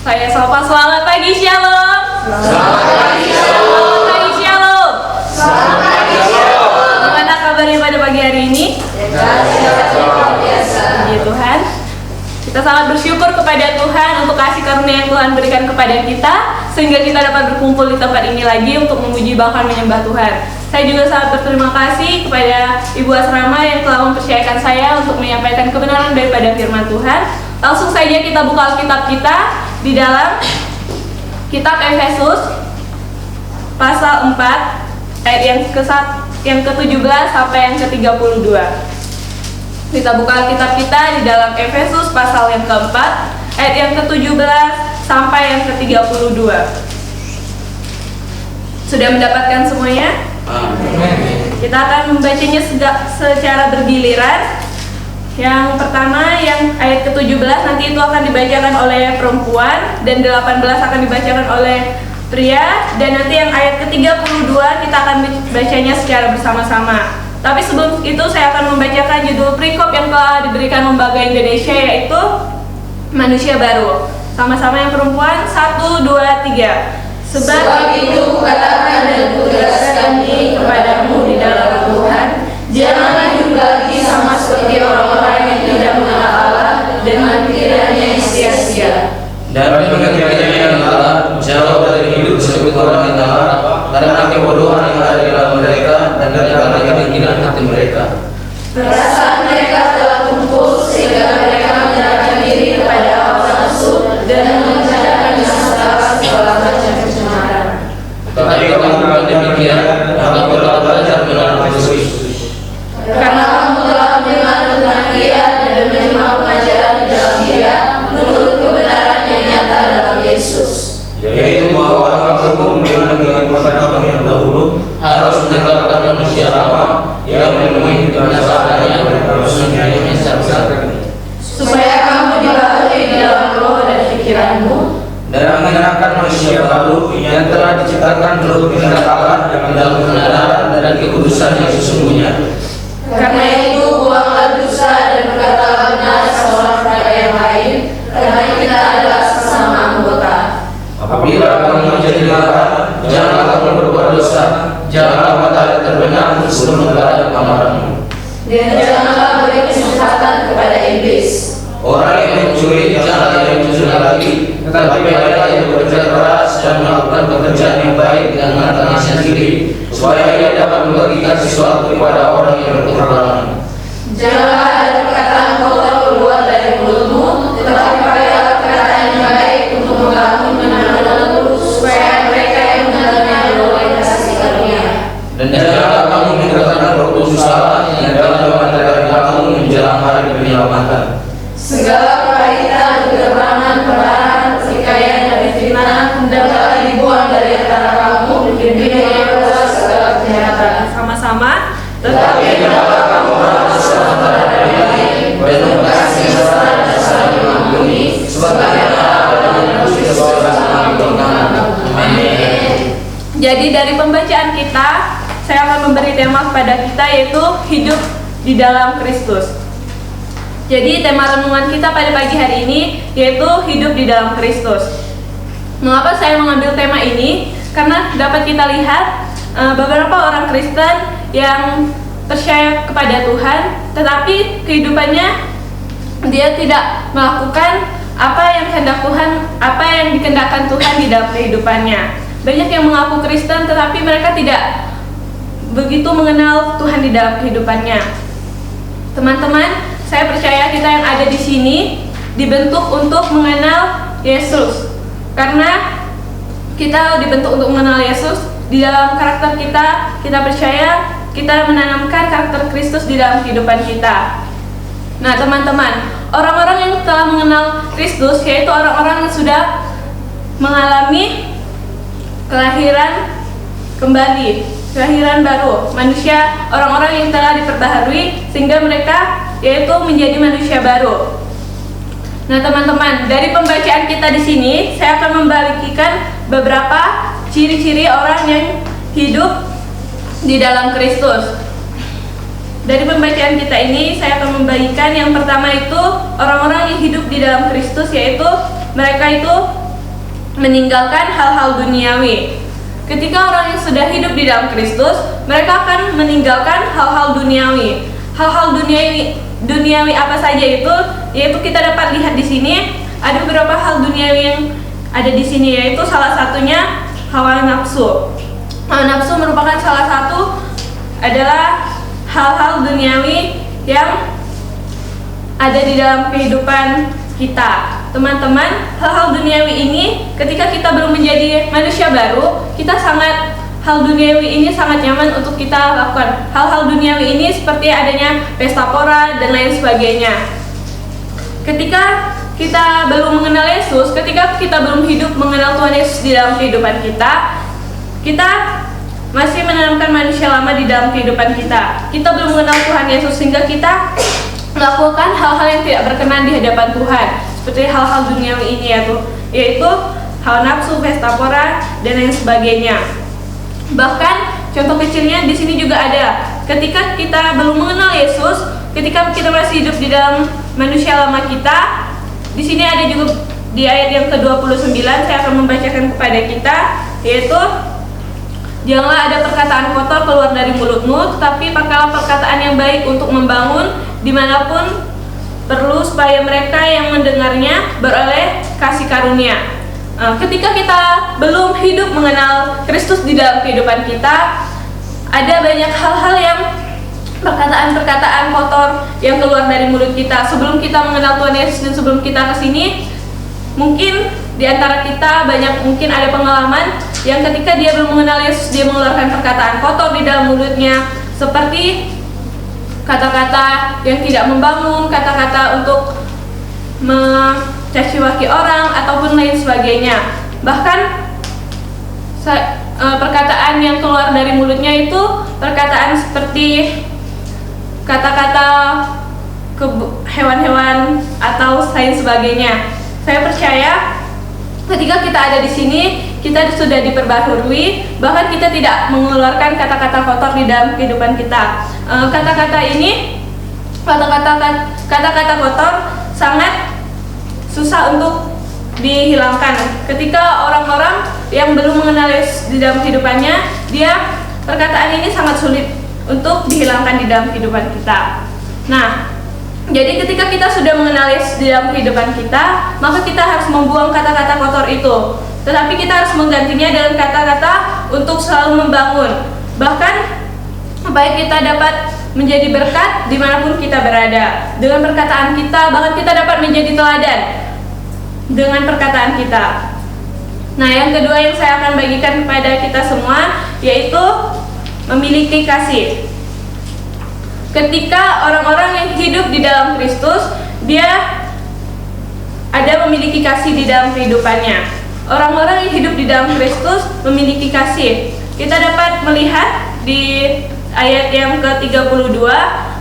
Saya Sofa. Selamat pagi, Shalom. Selamat pagi, Shalom. Selamat pagi, Shalom. Selamat pagi, Shalom. Gimana kabarnya pada pagi hari ini? Luar biasa. Ya Tuhan, kita sangat bersyukur kepada Tuhan untuk kasih karunia yang Tuhan berikan kepada kita, sehingga kita dapat berkumpul di tempat ini lagi untuk memuji bahkan menyembah Tuhan. Saya juga sangat berterima kasih kepada Ibu Asrama yang telah mempercayakan saya untuk menyampaikan kebenaran daripada firman Tuhan. Langsung saja kita buka Alkitab kita di dalam kitab Efesus pasal 4 ayat yang ke-17 sampai yang ke-32. Kita buka Alkitab kita di dalam Efesus pasal yang keempat ayat yang ke-17 sampai yang ke-32. Sudah mendapatkan semuanya? Amin. Kita akan membacanya secara bergiliran. Yang pertama, yang ayat ke-17 nanti itu akan dibacakan oleh perempuan, dan 18 akan dibacakan oleh pria, dan nanti yang ayat ke-32 kita akan bacanya secara bersama-sama. Tapi sebelum itu saya akan membacakan judul perikop yang telah diberikan Lembaga Indonesia, yaitu Manusia Baru. Sama-sama yang perempuan, 1, 2, 3. Sebab itu katakan dan kutegaskan ini kepadamu di dalam Tuhan, jangan hidup lagi sama seperti orang-orang yang tidak mengenal Allah dengan pikirannya yang sia-sia. Dan pengertiannya Allah jauh dari hidup seperti orang yang Allah, karena kebodohan yang ada di dalam mereka dan karena ketinggian hati mereka. Perasaan mereka telah tumpul sehingga mereka menyerahkan diri kepada hawa nafsu dan mengerjakan dengan salah segala macam pencemaran. Tetapi kamu bukan demikian, kamu telah belajar mengenal Kristus. Karena kamu telah mendengar tentang Dia dan menerima pengajaran di dalam Dia menurut kebenaran yang nyata dalam Yesus. Yaitu bahwa kamu dengan kepada yang dahulu harus meninggalkan manusia lama yang menemui kebiasaannya harus menjadi Supaya kamu dibaharui di dalam roh dan pikiranmu, dan mengenakan manusia baru yang telah diciptakan menurut kehendak Allah dalam kebenaran dan kekudusan yang sesungguhnya. karena itu buanglah dosa dan berkatalah benar seorang kepada yang lain, karena kita adalah sesama anggota. Apabila kamu menjadi marah, janganlah kamu berbuat dosa, janganlah matahari terbenam sebelum menghadap amarahmu. Dan janganlah beri kesempatan kepada iblis. Orang yang mencuri janganlah yang mencuri lagi, tetapi mereka yang bekerja keras dan melakukan pekerjaan yang baik dengan matanya sendiri, supaya ia dapat membagikan sesuatu kepada orang yang berkekurangan. Janganlah ada perkataan kotor keluar dari mulutmu, tetapi pakailah perkataan yang baik untuk membangun menanam supaya mereka yang mendengarnya beroleh kasih karunia. Dan janganlah kamu meninggalkan roh kudus Allah yang dalam memantarkan kamu menjelang hari penyelamatan. Segala kepahitan, kegeraman, kemarahan, pertikaian, dan fitnah hendaklah dibuang dari antara kamu, dan dibina segala kejahatan. Sama-sama. Tetapi hendaklah kamu harus saudara dari lain, penuh kasih mesra dan saling mengampuni, sebagaimana Allah dan Kristus bersama berkenan. Amin. Jadi dari pembacaan kita, saya akan memberi tema kepada kita, yaitu hidup di dalam Kristus. Jadi tema renungan kita pada pagi hari ini yaitu hidup di dalam Kristus. Mengapa saya mengambil tema ini? Karena dapat kita lihat beberapa orang Kristen yang percaya kepada Tuhan, tetapi kehidupannya dia tidak melakukan apa yang kehendak Tuhan, apa yang dikehendakkan Tuhan di dalam kehidupannya. Banyak yang mengaku Kristen tetapi mereka tidak begitu mengenal Tuhan di dalam kehidupannya. Teman-teman, saya percaya kita yang ada di sini dibentuk untuk mengenal Yesus. Karena kita dibentuk untuk mengenal Yesus, di dalam karakter kita percaya kita menanamkan karakter Kristus di dalam kehidupan kita. Nah, teman-teman, orang-orang yang telah mengenal Kristus yaitu orang-orang yang sudah mengalami kelahiran kembali, kelahiran baru, manusia, orang-orang yang telah diperbaharui sehingga mereka yaitu menjadi manusia baru. Nah, teman-teman, dari pembacaan kita di sini, saya akan membagikan beberapa ciri-ciri orang yang hidup di dalam Kristus. Dari pembacaan kita ini, saya akan membagikan yang pertama itu orang-orang yang hidup di dalam Kristus, yaitu mereka itu meninggalkan hal-hal duniawi. Ketika orang yang sudah hidup di dalam Kristus, mereka akan meninggalkan hal-hal duniawi. Hal-hal duniawi apa saja itu? Yaitu kita dapat lihat di sini ada beberapa hal duniawi yang ada di sini, yaitu salah satunya hawa nafsu. Hawa nafsu merupakan salah satu adalah hal-hal duniawi yang ada di dalam kehidupan kita. Teman-teman, hal-hal duniawi ini ketika kita belum menjadi manusia baru, hal duniawi ini sangat nyaman untuk kita lakukan. Hal-hal duniawi ini seperti adanya pesta pora dan lain sebagainya. Ketika kita belum mengenal Yesus, ketika kita belum hidup mengenal Tuhan Yesus di dalam kehidupan kita, kita masih menanamkan manusia lama di dalam kehidupan kita. Kita belum mengenal Tuhan Yesus sehingga kita melakukan hal-hal yang tidak berkenan di hadapan Tuhan, seperti hal-hal duniawi ini yaitu hawa nafsu, pesta pora, dan lain sebagainya. Bahkan contoh kecilnya di sini juga ada. Ketika kita belum mengenal Yesus, ketika kita masih hidup di dalam manusia lama kita, di sini ada juga di ayat yang ke-29 saya akan membacakan kepada kita, yaitu janganlah ada perkataan kotor keluar dari mulutmu, tetapi pakailah perkataan yang baik untuk membangun dimanapun perlu, supaya mereka yang mendengarnya beroleh kasih karunia. Ketika kita belum hidup mengenal Kristus di dalam kehidupan kita, ada banyak hal-hal yang perkataan-perkataan kotor yang keluar dari mulut kita. Sebelum kita mengenal Tuhan Yesus dan sebelum kita kesini, mungkin di antara kita mungkin ada pengalaman yang ketika dia belum mengenal Yesus, dia mengeluarkan perkataan kotor di dalam mulutnya, seperti kata-kata yang tidak membangun, kata-kata untuk mencaci maki orang ataupun lain sebagainya. Bahkan perkataan yang keluar dari mulutnya itu perkataan seperti kata-kata ke hewan-hewan atau lain sebagainya. Saya percaya ketika kita ada di sini, kita sudah diperbaharui, bahkan kita tidak mengeluarkan kata-kata kotor di dalam kehidupan kita. Kata-kata kotor sangat susah untuk dihilangkan. Ketika orang-orang yang belum mengenal Yesus di dalam kehidupannya, perkataan ini sangat sulit untuk dihilangkan di dalam kehidupan kita. Nah, jadi ketika kita sudah mengenal Yesus di dalam kehidupan kita, maka kita harus membuang kata-kata kotor itu. Tetapi kita harus menggantinya dengan kata-kata untuk selalu membangun. Bahkan supaya kita dapat menjadi berkat dimanapun kita berada. Dengan perkataan kita, bahkan kita dapat menjadi teladan dengan perkataan kita. Nah, yang kedua yang saya akan bagikan kepada kita semua, yaitu memiliki kasih. Ketika orang-orang yang hidup di dalam Kristus, dia ada memiliki kasih di dalam kehidupannya. Orang-orang yang hidup di dalam Kristus memiliki kasih. Kita dapat melihat di ayat yang ke-32,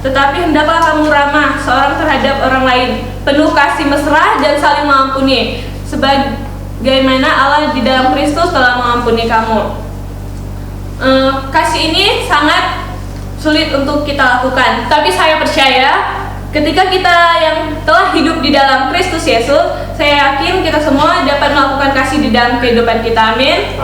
tetapi hendaklah kamu ramah seorang terhadap orang lain, penuh kasih mesra dan saling mengampuni, sebagaimana Allah di dalam Kristus telah mengampuni kamu. Kasih ini sangat sulit untuk kita lakukan, tapi saya percaya ketika kita yang telah hidup di dalam Kristus Yesus, saya yakin kita semua dapat melakukan kasih di dalam kehidupan kita. Amin.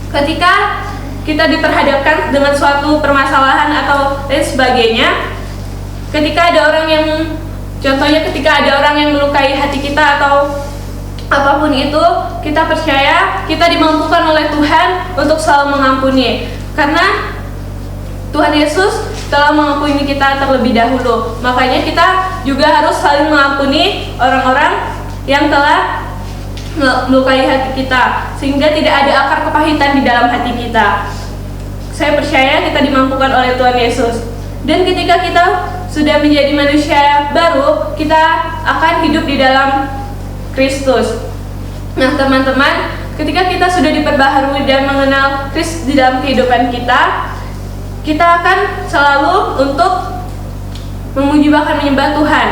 Ketika kita diperhadapkan dengan suatu permasalahan atau lain sebagainya, ketika ada orang yang, contohnya ketika ada orang yang melukai hati kita atau apapun itu, kita percaya kita dimampukan oleh Tuhan untuk selalu mengampuni, karena Tuhan Yesus telah mengampuni kita terlebih dahulu. Makanya kita juga harus saling mengampuni orang-orang yang telah melukai hati kita, sehingga tidak ada akar kepahitan di dalam hati kita. Saya percaya kita dimampukan oleh Tuhan Yesus. Dan ketika kita sudah menjadi manusia baru, kita akan hidup di dalam Kristus. Nah, teman-teman, ketika kita sudah diperbaharui dan mengenal Kristus di dalam kehidupan kita, kita akan selalu untuk memuji bahkan menyembah Tuhan.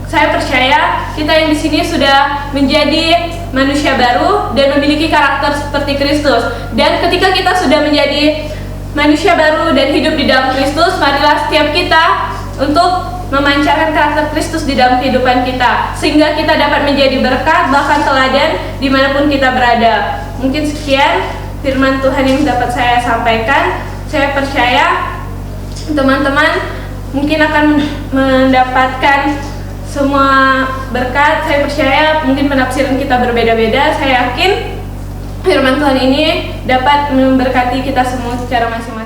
Saya percaya kita yang di sini sudah menjadi manusia baru dan memiliki karakter seperti Kristus. Dan ketika kita sudah menjadi manusia baru dan hidup di dalam Kristus, marilah setiap kita untuk memancarkan karakter Kristus di dalam kehidupan kita, sehingga kita dapat menjadi berkat bahkan teladan dimanapun kita berada. Mungkin sekian firman Tuhan yang dapat saya sampaikan. Saya percaya teman-teman mungkin akan mendapatkan semua berkat. Saya percaya mungkin penafsiran kita berbeda-beda. Saya yakin firman Tuhan ini dapat memberkati kita semua secara masing-masing.